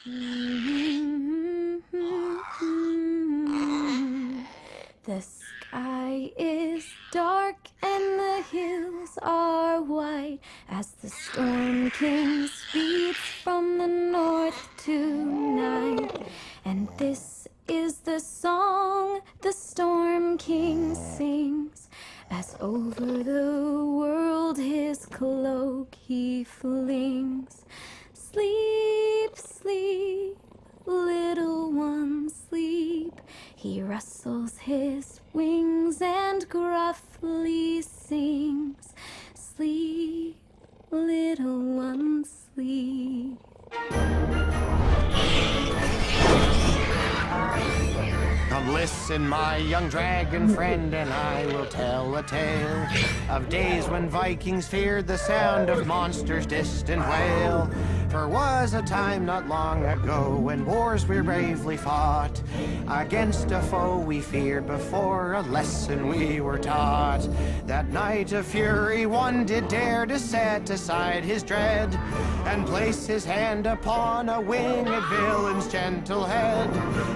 The sky is dark and the hills are white as the Storm King speeds from the north tonight. And this is the song the Storm King sings as over the world his cloak he flings. Sleep, sleep, little one, sleep. He rustles his wings and gruffly sings. Sleep, little one, sleep. Come listen, my young dragon friend, and I will tell a tale of days when Vikings feared the sound of monsters' distant wail. For was a time not long ago when wars we bravely fought against a foe we feared before a lesson we were taught. That night of fury one did dare to set aside his dread and place his hand upon a winged villain's gentle head.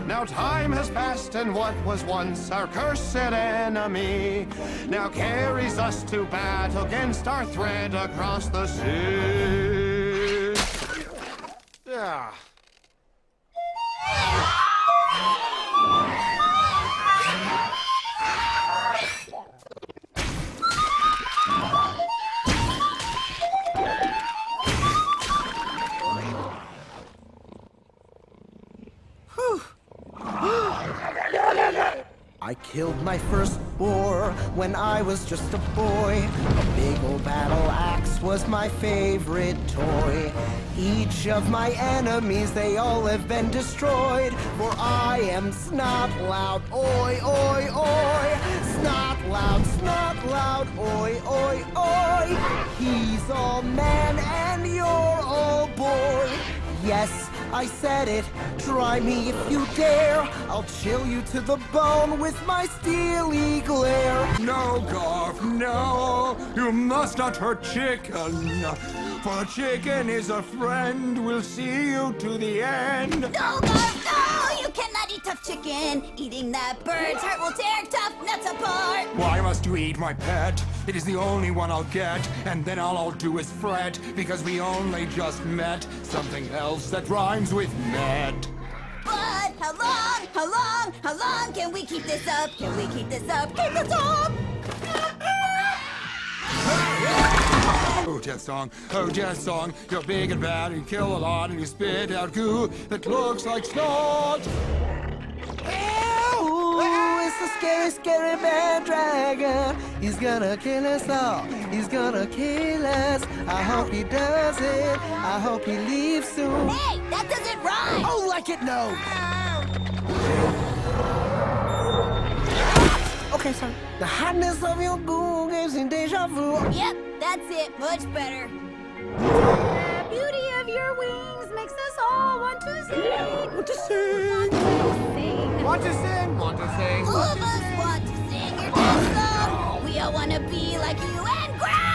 Now time has passed and what was once our cursed enemy now carries us to battle against our threat across the sea. Yeah. I killed my first boar when I was just a boy. A big old battle axe was my favorite toy. Each of my enemies, they all have been destroyed. For I am Snot Loud, oi, oi, oi. Snot loud, oi, oi, oi. He's all man and you're all boy. Yes, I said it. Try me if you dare. I'll chill you to the bone with my steely glare. No, Garf, no. You must not hurt chicken. For the chicken is a friend. We'll see you to the end. No, Garf, no! You cannot eat tough chicken. Eating that bird's heart will tear tough nuts apart. Why must you eat my pet? It is the only one I'll get. And then all I'll do is fret. Because we only just met. Something else that rhymes with net. But how long can we keep this up? Can we keep this up? Keep this up! Oh, Death Song, you're big and bad, and you kill a lot, and you spit out goo that looks like snot. Ooh, it's the scary, scary bad dragon. He's gonna kill us all. He's gonna kill us. I hope he does it. I hope he leaves soon. Hey, that doesn't rhyme! Oh, like it no. Okay, sorry. The hotness of your goo gives me deja vu. Yep, that's it. Much better. The beauty of your wings makes us all want to sing. Want to sing. Want to sing, want to sing. All of us want to sing your death song. We all want to be like you and growl.